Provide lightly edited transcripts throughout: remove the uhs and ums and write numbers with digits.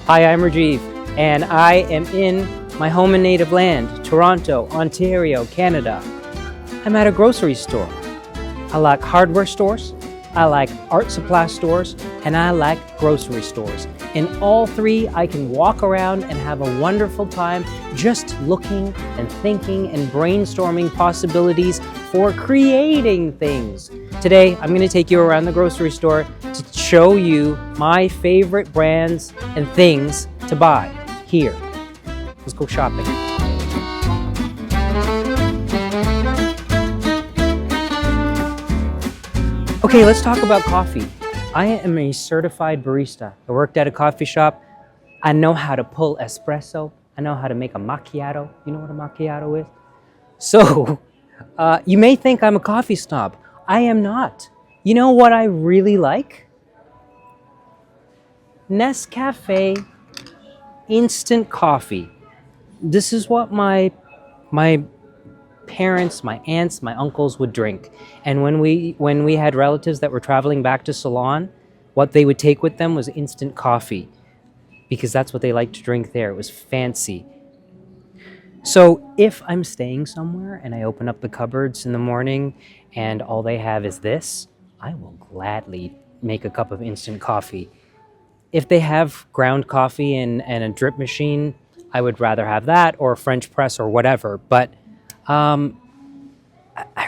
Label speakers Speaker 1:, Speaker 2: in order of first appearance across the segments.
Speaker 1: Hi, I'm Rajiv, and I am in my home and native land, Toronto, Ontario, Canada. I'm at a grocery store. I like hardware stores, I like art supply stores, and I like grocery stores. In all three, I can walk around and have a wonderful time just looking and thinking and brainstorming possibilities for creating things. Today, I'm going to take you around the grocery store to show you my favorite brands and things to buy here. Let's go shopping. Okay, let's talk about coffee. I am a certified barista. I worked at a coffee shop. I know how to pull espresso. I know how to make a macchiato. You know what a macchiato is? So, you may think I'm a coffee snob. I am not. You know what I really like? Nescafe instant coffee. This is what my parents, my aunts, my uncles would drink. And when we had relatives that were traveling back to Ceylon, what they would take with them was instant coffee because that's what they liked to drink there. It was fancy. So if I'm staying somewhere and I open up the cupboards in the morning and all they have is this, I will gladly make a cup of instant coffee. If they have ground coffee and a drip machine, I would rather have that or a French press or whatever. But I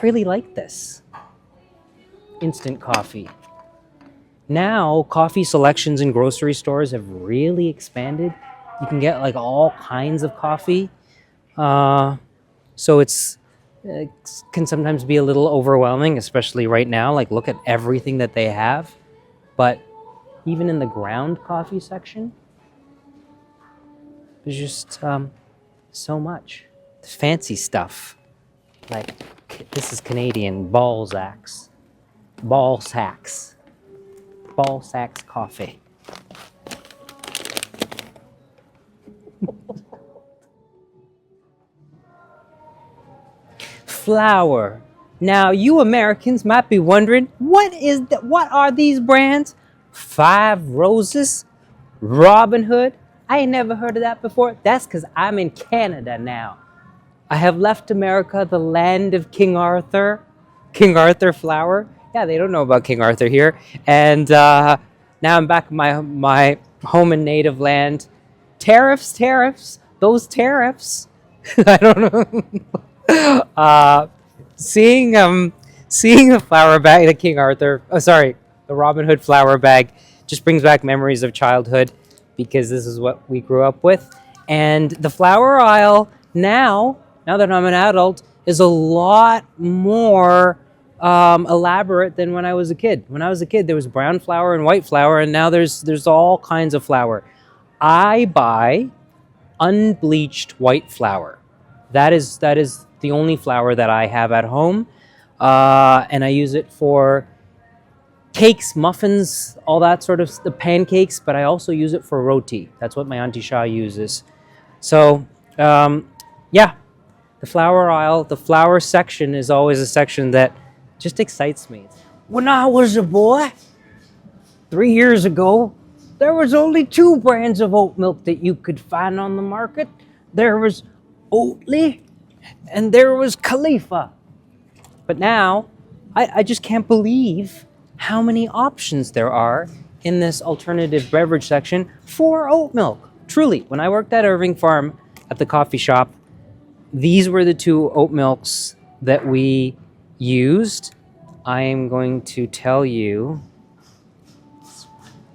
Speaker 1: really like this instant coffee. Now, coffee selections in grocery stores have really expanded. You can get like all kinds of coffee. So it can sometimes be a little overwhelming, especially right now. Like, look at everything that they have. But even in the ground coffee section, there's just so much fancy stuff. Like, this is Canadian Balzac's coffee. Flour. Now, you Americans might be wondering, what are these brands? Five Roses? Robin Hood? I ain't never heard of that before. That's because I'm in Canada now. I have left America, the land of King Arthur. King Arthur flour. Yeah, they don't know about King Arthur here. And now I'm back in my home and native land. Tariffs. Those tariffs. I don't know. Seeing a flour bag, the King Arthur, the Robin Hood flour bag, just brings back memories of childhood because this is what we grew up with. And the flour aisle now that I'm an adult, is a lot more elaborate than when I was a kid. When I was a kid, there was brown flour and white flour, and now there's all kinds of flour. I buy unbleached white flour. That is the only flour that I have at home, and I use it for cakes, muffins, all that sort of the pancakes. But I also use it for roti. That's what my Auntie Shah uses. So yeah, the flour aisle, the flour section is always a section that just excites me. When I was a boy, 3 years ago, there was only 2 brands of oat milk that you could find on the market. There was Oatly and there was Khalifa. But now, I just can't believe how many options there are in this alternative beverage section for oat milk. Truly, when I worked at Irving Farm at the coffee shop, these were the 2 oat milks that we used. I am going to tell you.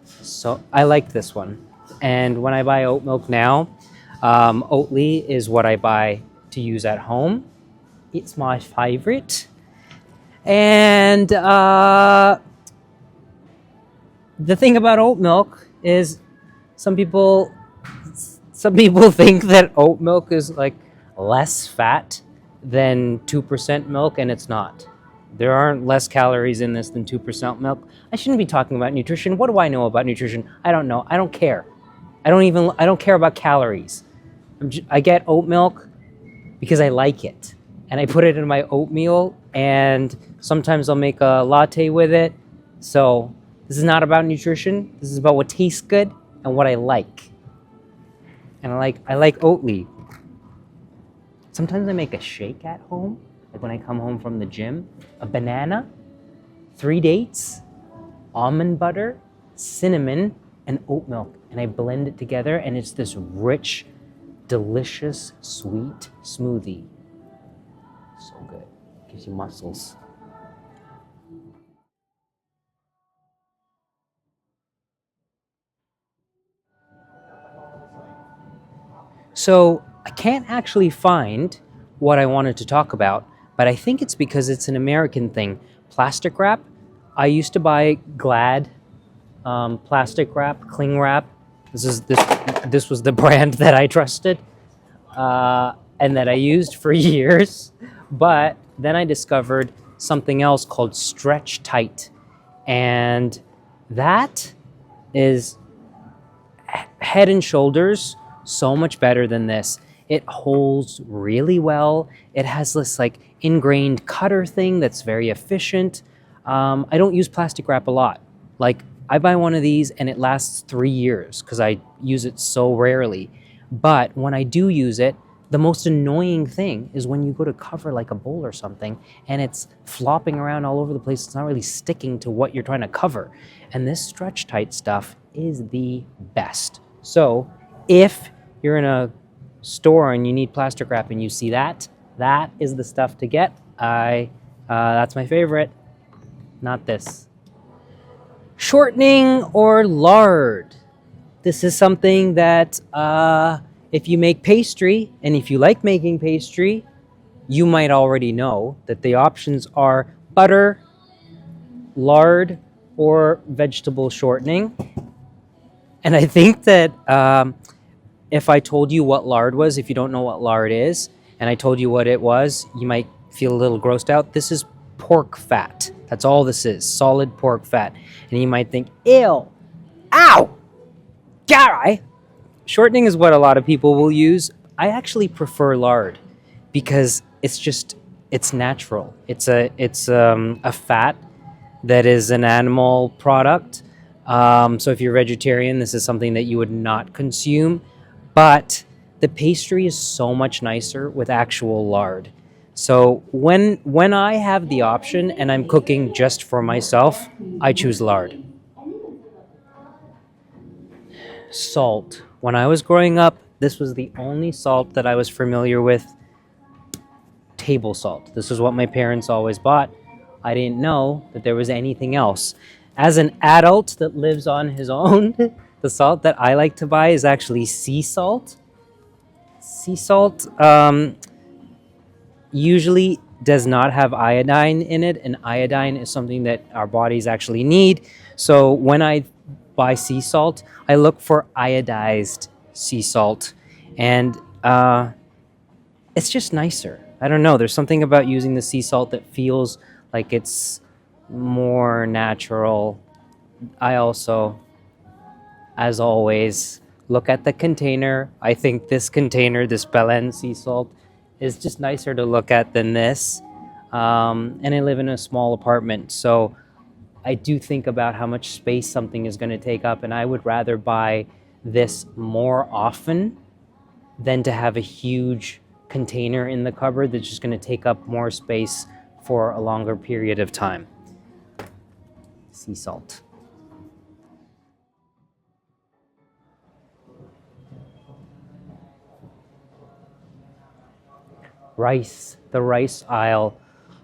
Speaker 1: So I like this one. And when I buy oat milk now, Oatly is what I buy to use at home. It's my favorite. And the thing about oat milk is some people think that oat milk is like less fat than 2% milk, and it's not. There aren't less calories in this than 2% milk. I shouldn't be talking about nutrition. What do I know about nutrition? I don't know. I don't care. I don't care about calories. I get oat milk because I like it, and I put it in my oatmeal, and sometimes I'll make a latte with it. So this is not about nutrition. This is about what tastes good and what I like. And I like Oatly. Sometimes I make a shake at home, like when I come home from the gym. A banana, 3 dates, almond butter, cinnamon, and oat milk. And I blend it together, and it's this rich, delicious, sweet smoothie. So good. Gives you muscles. So I can't actually find what I wanted to talk about, but I think it's because it's an American thing. Plastic wrap. I used to buy Glad plastic wrap, cling wrap. This was the brand that I trusted and that I used for years. But then I discovered something else called Stretch Tight, and that is head and shoulders so much better than this. It holds really well. It has this like ingrained cutter thing that's very efficient. I don't use plastic wrap a lot. Like I buy one of these and it lasts 3 years because I use it so rarely. But when I do use it, the most annoying thing is when you go to cover like a bowl or something and it's flopping around all over the place. It's not really sticking to what you're trying to cover. And this Stretch Tight stuff is the best. So if you're in a store and you need plastic wrap and you see that, that is the stuff to get. That's my favorite, not this. Shortening or lard. This is something that if you make pastry, and if you like making pastry, you might already know that the options are butter, lard, or vegetable shortening. And I think that if I told you what lard was, if you don't know what lard is, and I told you what it was, you might feel a little grossed out. This is pork fat. That's all this is, solid pork fat. And you might think, ew, ow, Gary. Shortening is what a lot of people will use. I actually prefer lard because it's natural. It's a fat that is an animal product. So if you're vegetarian, this is something that you would not consume. But the pastry is so much nicer with actual lard. So when I have the option and I'm cooking just for myself, I choose lard. Salt. When I was growing up, this was the only salt that I was familiar with. Table salt. This is what my parents always bought. I didn't know that there was anything else. As an adult that lives on his own, the salt that I like to buy is actually sea salt. Sea salt usually does not have iodine in it, and iodine is something that our bodies actually need. So when I buy sea salt, I look for iodized sea salt, and it's just nicer. I don't know. There's something about using the sea salt that feels like it's more natural. I also, as always, look at the container. I think this container, this Belen sea salt, is just nicer to look at than this. And I live in a small apartment, so I do think about how much space something is going to take up, and I would rather buy this more often than to have a huge container in the cupboard that's just going to take up more space for a longer period of time. Sea salt. Rice, the rice aisle.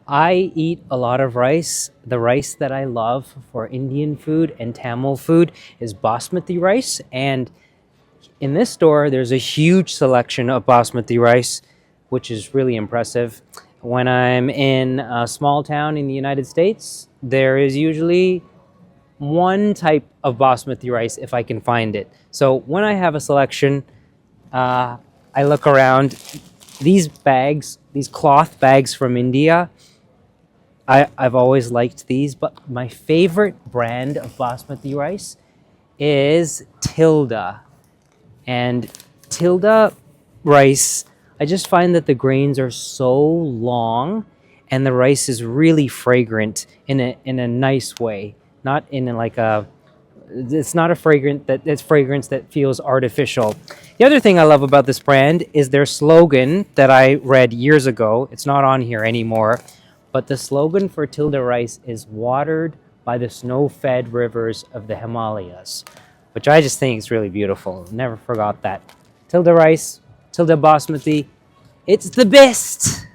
Speaker 1: I eat a lot of rice. The rice that I love for Indian food and Tamil food is Basmati rice. And in this store, there's a huge selection of Basmati rice, which is really impressive. When I'm in a small town in the United States, there is usually one type of Basmati rice if I can find it. So when I have a selection, I look around. These bags, these cloth bags from India, I've always liked these, but my favorite brand of Basmati rice is Tilda. And Tilda rice, I just find that the grains are so long and the rice is really fragrant in a nice way, not in like a It's not a fragrance that feels artificial. The other thing I love about this brand is their slogan that I read years ago. It's not on here anymore, but the slogan for Tilda rice is "watered by the snow-fed rivers of the Himalayas," which I just think is really beautiful. Never forgot that. Tilda rice, Tilda Basmati, it's the best.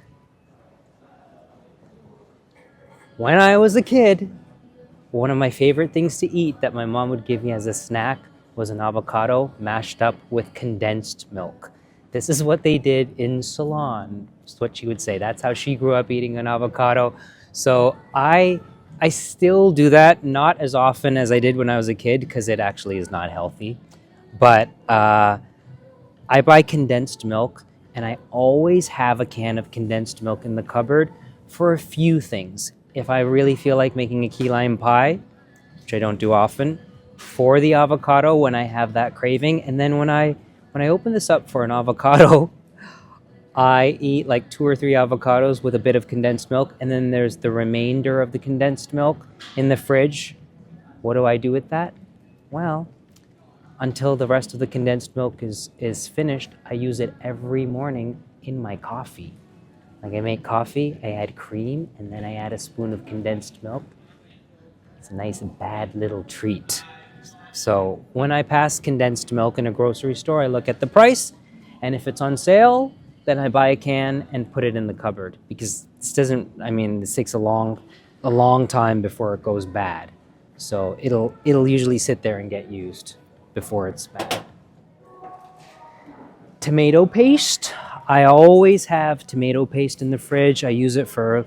Speaker 1: When I was a kid, one of my favorite things to eat that my mom would give me as a snack was an avocado mashed up with condensed milk. This is what they did in Ceylon. That's what she would say. That's how she grew up eating an avocado. So I still do that, not as often as I did when I was a kid because it actually is not healthy. But I buy condensed milk, and I always have a can of condensed milk in the cupboard for a few things. If I really feel like making a key lime pie, which I don't do often, for the avocado when I have that craving, and then when I open this up for an avocado, I eat like 2 or 3 avocados with a bit of condensed milk, and then there's the remainder of the condensed milk in the fridge. What do I do with that? Well, until the rest of the condensed milk is finished, I use it every morning in my coffee. Like I make coffee, I add cream, and then I add a spoon of condensed milk. It's a nice bad little treat. So when I pass condensed milk in a grocery store, I look at the price, and if it's on sale, then I buy a can and put it in the cupboard because this takes a long time before it goes bad. So it'll usually sit there and get used before it's bad. Tomato paste. I always have tomato paste in the fridge. I use it for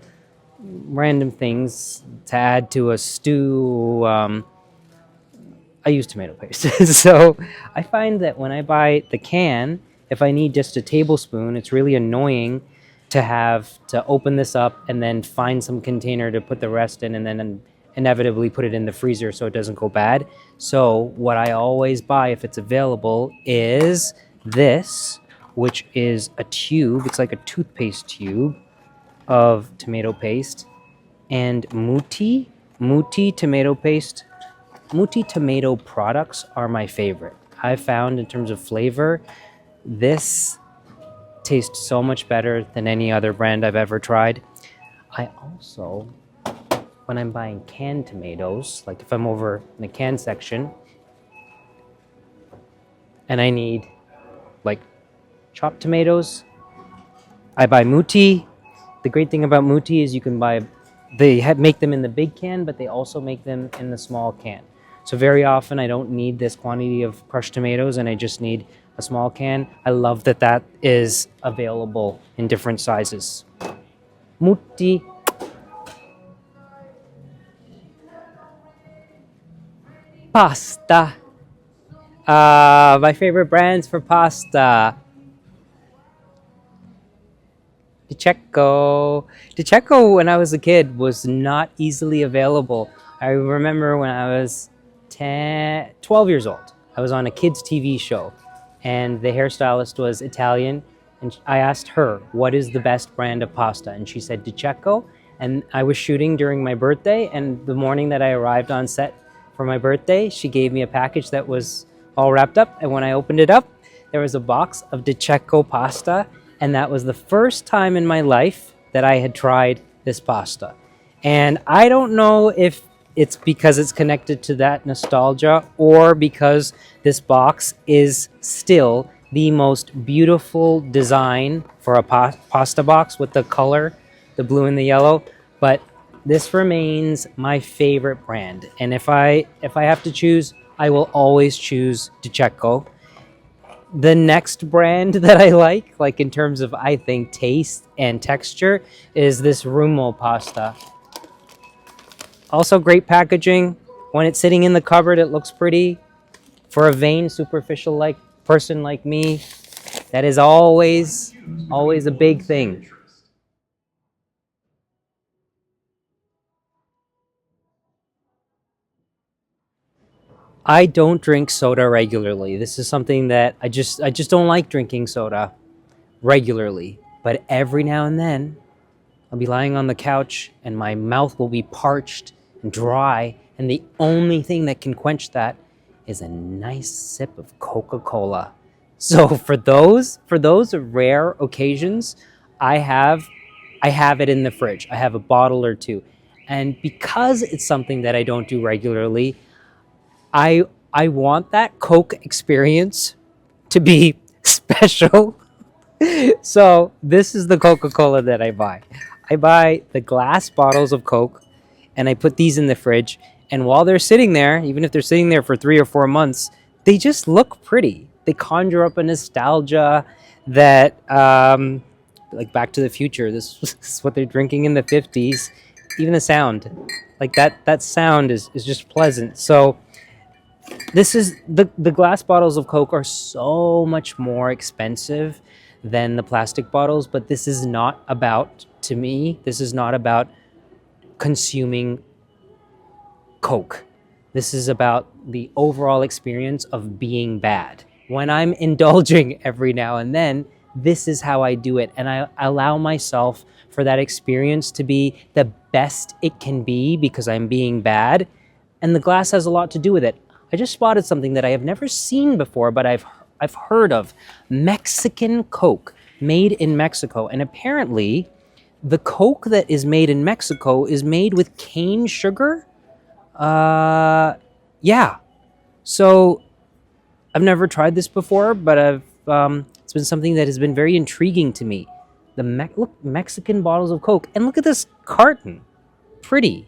Speaker 1: random things to add to a stew. I use tomato paste. So I find that when I buy the can, if I need just a tablespoon, it's really annoying to have to open this up and then find some container to put the rest in and then inevitably put it in the freezer so it doesn't go bad. So what I always buy if it's available is this, which is a tube. It's like a toothpaste tube of tomato paste. And Muti tomato paste. Muti tomato products are my favorite. I found in terms of flavor, this tastes so much better than any other brand I've ever tried. I also, when I'm buying canned tomatoes, like if I'm over in the can section and I need like chopped tomatoes, I buy Muti. The great thing about Muti is you can make them in the big can, but they also make them in the small can. So very often I don't need this quantity of crushed tomatoes and I just need a small can. I love that is available in different sizes. Muti. Pasta. My favorite brands for pasta. Cecco, when I was a kid, was not easily available. I remember when I was 12 years old, I was on a kids' TV show, and the hairstylist was Italian, and I asked her, what is the best brand of pasta? And she said, Cecco, and I was shooting during my birthday, and the morning that I arrived on set for my birthday, she gave me a package that was all wrapped up, and when I opened it up, there was a box of Cecco pasta, and that was the first time in my life that I had tried this pasta. And I don't know if it's because it's connected to that nostalgia or because this box is still the most beautiful design for a pasta box with the color, the blue and the yellow. But this remains my favorite brand. And if I have to choose, I will always choose Cecco. The next brand that I like in terms of, I think, taste and texture, is this Rummo pasta. Also great packaging. When it's sitting in the cupboard, it looks pretty. For a vain, superficial person like me, that is always a big thing. I don't drink soda regularly. This is something that I just don't like drinking soda regularly. But every now and then, I'll be lying on the couch and my mouth will be parched and dry, and the only thing that can quench that is a nice sip of Coca-Cola. So for those rare occasions, I have I have it in the fridge. I have a bottle or two. And because it's something that I don't do regularly, I want that Coke experience to be special. So this is the Coca-Cola that I buy. I buy the glass bottles of Coke and I put these in the fridge. And while they're sitting there, even if they're sitting there for 3 or 4 months, they just look pretty. They conjure up a nostalgia that, like Back to the Future, this is what they're drinking in the 50s. Even the sound, like that sound is just pleasant. So this is the glass bottles of Coke are so much more expensive than the plastic bottles, but this is not about, to me, this is not about consuming Coke. This is about the overall experience of being bad. When I'm indulging every now and then, this is how I do it. And I allow myself for that experience to be the best it can be because I'm being bad. And the glass has a lot to do with it. I just spotted something that I have never seen before, but I've heard of. Mexican Coke, made in Mexico. And apparently, the Coke that is made in Mexico is made with cane sugar. Yeah. So I've never tried this before, but it's been something that has been very intriguing to me. Look, Mexican bottles of Coke, and look at this carton. Pretty.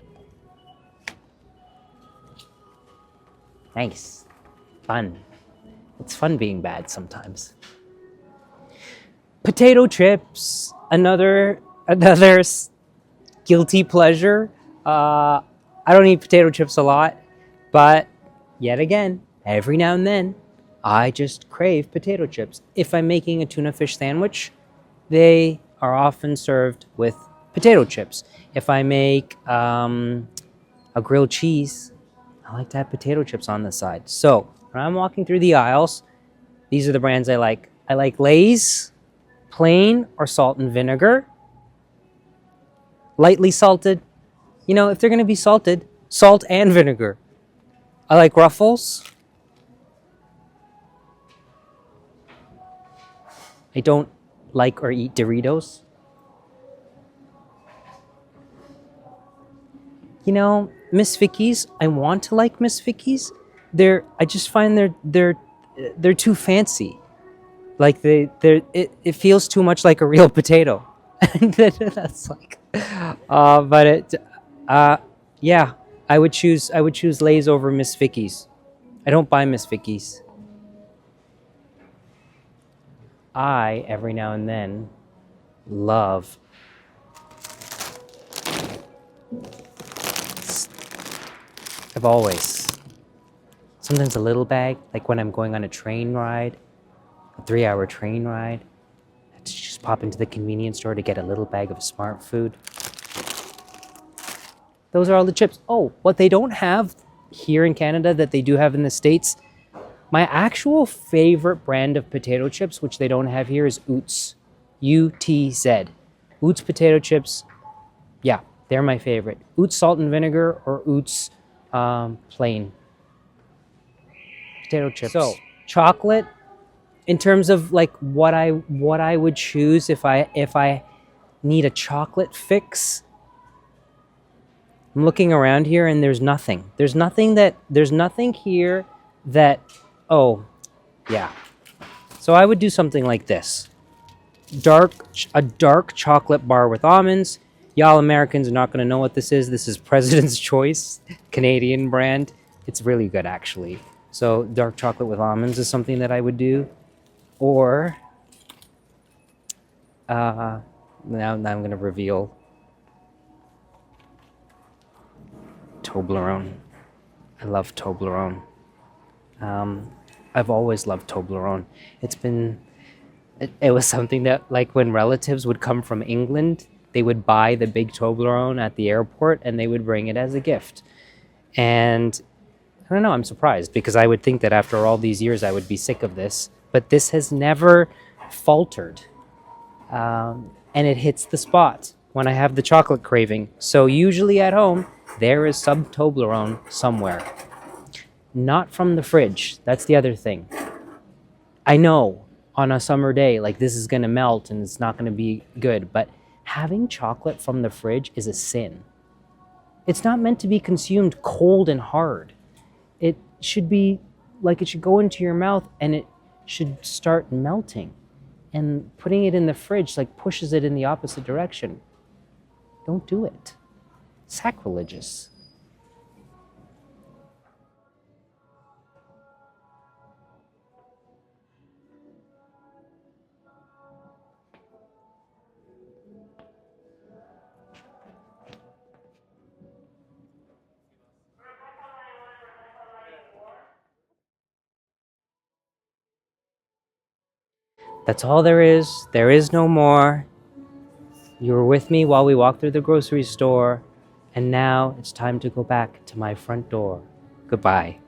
Speaker 1: Nice. Fun. It's fun being bad sometimes. Potato chips, another guilty pleasure. I don't eat potato chips a lot, but yet again, every now and then, I just crave potato chips. If I'm making a tuna fish sandwich, they are often served with potato chips. If I make a grilled cheese, I like to have potato chips on the side. So when I'm walking through the aisles, these are the brands I like. I like Lay's, plain or salt and vinegar. Lightly salted. You know, if they're going to be salted, salt and vinegar. I like Ruffles. I don't like or eat Doritos. You know, Miss Vicky's, I want to like Miss Vicky's. I just find they're too fancy. Like it feels too much like a real potato. And that's like, yeah, I would choose Lay's over Miss Vicky's. I don't buy Miss Vicky's. I, every now and then, love I've always, sometimes a little bag, like when I'm going on a train ride, a 3-hour train ride, I just pop into the convenience store to get a little bag of Smart Food. Those are all the chips. Oh, what they don't have here in Canada that they do have in the States, my actual favorite brand of potato chips, which they don't have here, is Utz. U-T-Z. Utz potato chips, yeah, they're my favorite. Utz salt and vinegar or Utz plain potato chips. So, chocolate, in terms of like what I would choose if I need a chocolate fix, I'm looking around here and there's nothing. There's nothing here that, oh, yeah. So I would do something like this. A dark chocolate bar with almonds. Y'all Americans are not going to know what this is. This is President's Choice, Canadian brand. It's really good, actually. So dark chocolate with almonds is something that I would do. Or, now I'm going to reveal Toblerone. I love Toblerone. I've always loved Toblerone. It was something that, like, when relatives would come from England, they would buy the big Toblerone at the airport and they would bring it as a gift. And I don't know, I'm surprised because I would think that after all these years I would be sick of this, but this has never faltered. And it hits the spot when I have the chocolate craving. So usually at home, there is some Toblerone somewhere. not from the fridge. That's the other thing. I know on a summer day, like this is going to melt and it's not going to be good, but having chocolate from the fridge is a sin. It's not meant to be consumed cold and hard. It should be like it should go into your mouth and it should start melting. And putting it in the fridge like pushes it in the opposite direction. Don't do it. Sacrilegious. That's all there is. There is no more. You were with me while we walked through the grocery store, and now it's time to go back to my front door. Goodbye.